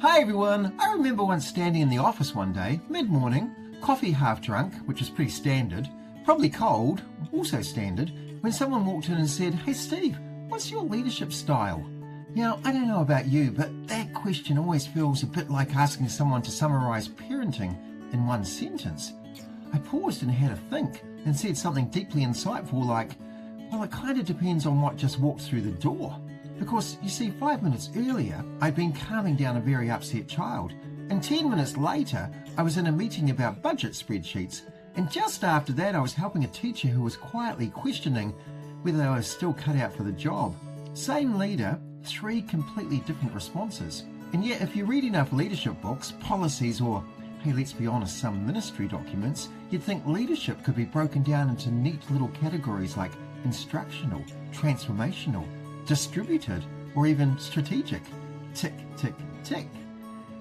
Hi everyone! I remember once standing in the office one day, mid-morning, coffee half drunk, which is pretty standard, probably cold, also standard, when someone walked in and said, "Hey Steve, what's your leadership style?" Now, I don't know about you, but that question always feels a bit like asking someone to summarise parenting in one sentence. I paused and had a think and said something deeply insightful like, well, it kind of depends on what just walked through the door. Because, you see, 5 minutes earlier, I'd been calming down a very upset child, and 10 minutes later, I was in a meeting about budget spreadsheets, and just after that, I was helping a teacher who was quietly questioning whether they were still cut out for the job. Same leader, 3 completely different responses. And yet, if you read enough leadership books, policies, or, hey, let's be honest, some ministry documents, you'd think leadership could be broken down into neat little categories like instructional, transformational, distributed, or even strategic. Tick, tick, tick.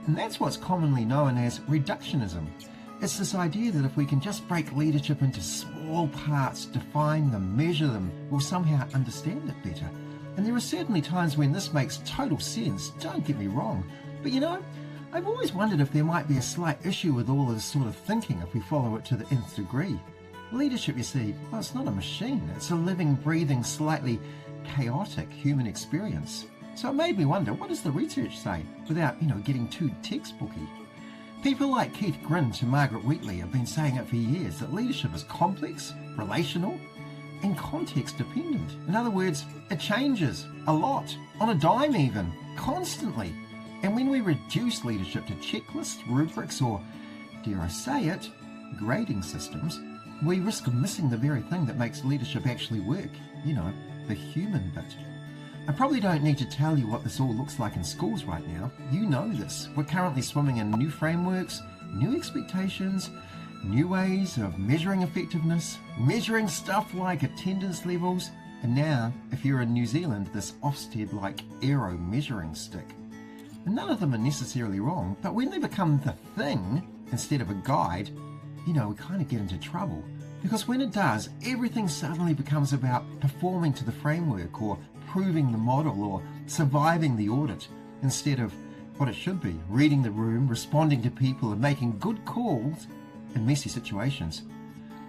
And that's what's commonly known as reductionism. It's this idea that if we can just break leadership into small parts, define them, measure them, we'll somehow understand it better. And there are certainly times when this makes total sense, don't get me wrong. But you know, I've always wondered if there might be a slight issue with all this sort of thinking if we follow it to the nth degree. Leadership, you see, well, it's not a machine. It's a living, breathing, slightly chaotic human experience. So it made me wonder, what does the research say without, getting too textbooky? People like Keith Grin to Margaret Wheatley have been saying it for years, that leadership is complex, relational, and context dependent. In other words, it changes a lot, on a dime even, constantly. And when we reduce leadership to checklists, rubrics, or, dare I say it, grading systems, we risk missing the very thing that makes leadership actually work, the human bit. I probably don't need to tell you what this all looks like in schools right now. You know this. We're currently swimming in new frameworks, new expectations, new ways of measuring effectiveness, measuring stuff like attendance levels, and now, if you're in New Zealand, this Ofsted-like aero measuring stick. And none of them are necessarily wrong, but when they become the thing instead of a guide, we kind of get into trouble. Because when it does, everything suddenly becomes about performing to the framework or proving the model or surviving the audit instead of what it should be, reading the room, responding to people and making good calls in messy situations.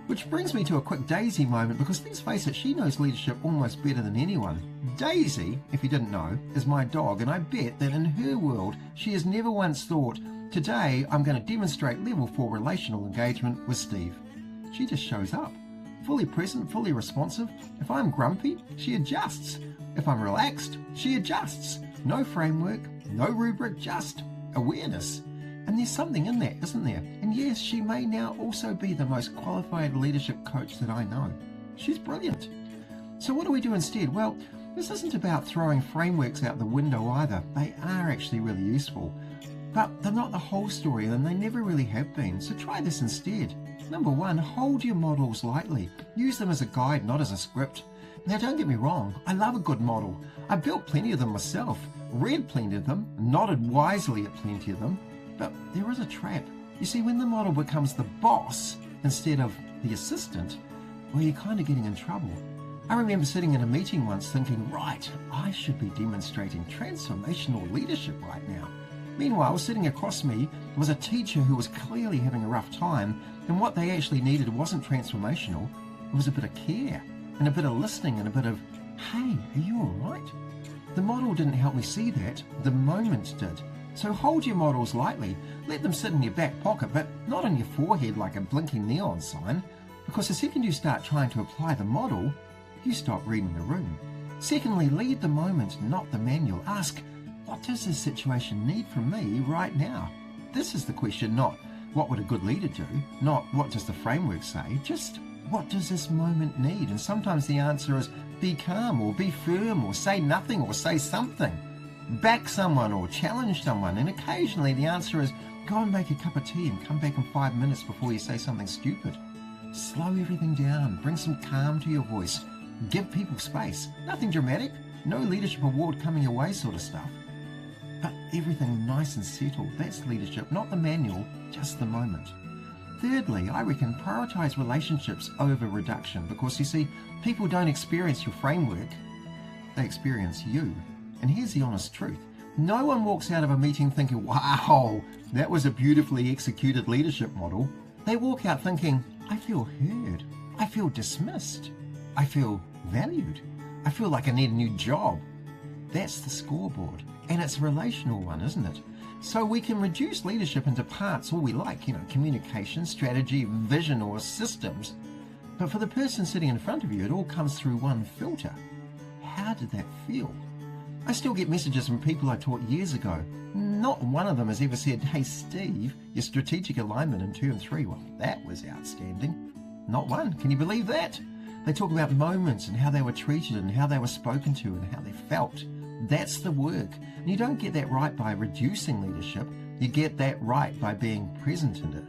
Which brings me to a quick Daisy moment because let's face it, she knows leadership almost better than anyone. Daisy, if you didn't know, is my dog, and I bet that in her world she has never once thought, today I'm going to demonstrate level 4 relational engagement with Steve. She just shows up, fully present, fully responsive. If I'm grumpy, she adjusts. If I'm relaxed, she adjusts. No framework, no rubric, just awareness. And there's something in that, isn't there? And yes, she may now also be the most qualified leadership coach that I know. She's brilliant. So what do we do instead? Well, this isn't about throwing frameworks out the window either. They are actually really useful. But they're not the whole story, and they never really have been. So try this instead. Number 1, hold your models lightly. Use them as a guide, not as a script. Now don't get me wrong, I love a good model. I built plenty of them myself, read plenty of them, nodded wisely at plenty of them. But there is a trap. You see, when the model becomes the boss instead of the assistant, well, you're kind of getting in trouble. I remember sitting in a meeting once thinking, right, I should be demonstrating transformational leadership right now. Meanwhile, sitting across me was a teacher who was clearly having a rough time, and what they actually needed wasn't transformational, it was a bit of care, and a bit of listening, and a bit of, hey, are you alright? The model didn't help me see that, the moment did. So hold your models lightly, let them sit in your back pocket, but not on your forehead like a blinking neon sign, because the second you start trying to apply the model, you stop reading the room. Secondly, lead the moment, not the manual. Ask, what does this situation need from me right now? This is the question, not what would a good leader do, not what does the framework say, just what does this moment need? And sometimes the answer is be calm or be firm or say nothing or say something. Back someone or challenge someone, and occasionally the answer is go and make a cup of tea and come back in 5 minutes before you say something stupid. Slow everything down, bring some calm to your voice, give people space. Nothing dramatic, no leadership award coming your way sort of stuff. But everything nice and settled, that's leadership, not the manual, just the moment. Thirdly, I reckon prioritize relationships over reduction, because you see, people don't experience your framework, they experience you. And here's the honest truth. No one walks out of a meeting thinking, wow, that was a beautifully executed leadership model. They walk out thinking, I feel heard. I feel dismissed. I feel valued. I feel like I need a new job. That's the scoreboard. And it's a relational one, isn't it? So we can reduce leadership into parts all we like, communication, strategy, vision, or systems. But for the person sitting in front of you, it all comes through one filter. How did that feel? I still get messages from people I taught years ago. Not one of them has ever said, hey Steve, your strategic alignment in term 3, well, that was outstanding. Not one. Can you believe that? They talk about moments and how they were treated and how they were spoken to and how they felt. That's the work. And you don't get that right by reducing leadership. You get that right by being present in it.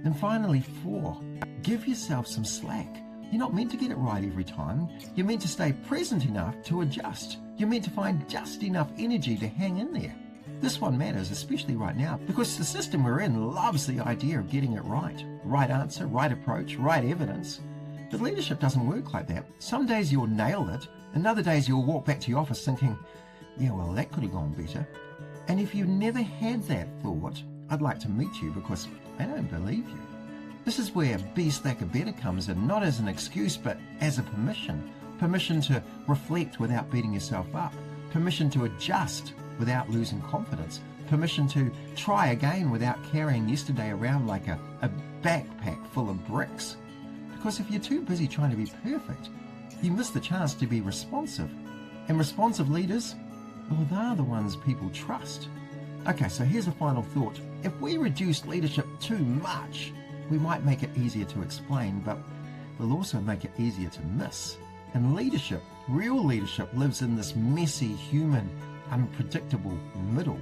And finally, 4, give yourself some slack. You're not meant to get it right every time. You're meant to stay present enough to adjust. You're meant to find just enough energy to hang in there. This one matters, especially right now, because the system we're in loves the idea of getting it right. Right answer, right approach, right evidence. But leadership doesn't work like that. Some days you'll nail it, and other days you'll walk back to your office thinking, yeah, well, that could have gone better. And if you've never had that thought, I'd like to meet you because I don't believe you. This is where be slacker better comes in, not as an excuse, but as a permission. Permission to reflect without beating yourself up. Permission to adjust without losing confidence. Permission to try again without carrying yesterday around like a backpack full of bricks. Because if you're too busy trying to be perfect, you miss the chance to be responsive. And responsive leaders, well, they're the ones people trust. Okay, so here's a final thought. If we reduce leadership too much, we might make it easier to explain, but we'll also make it easier to miss. And leadership, real leadership, lives in this messy, human, unpredictable middle.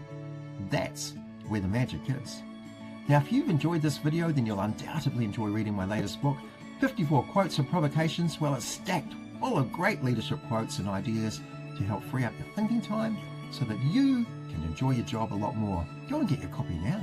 That's where the magic is. Now, if you've enjoyed this video, then you'll undoubtedly enjoy reading my latest book, 54 Quotes and Provocations. Well, it's stacked full of great leadership quotes and ideas to help free up your thinking time so that you can enjoy your job a lot more. Go and get your copy now.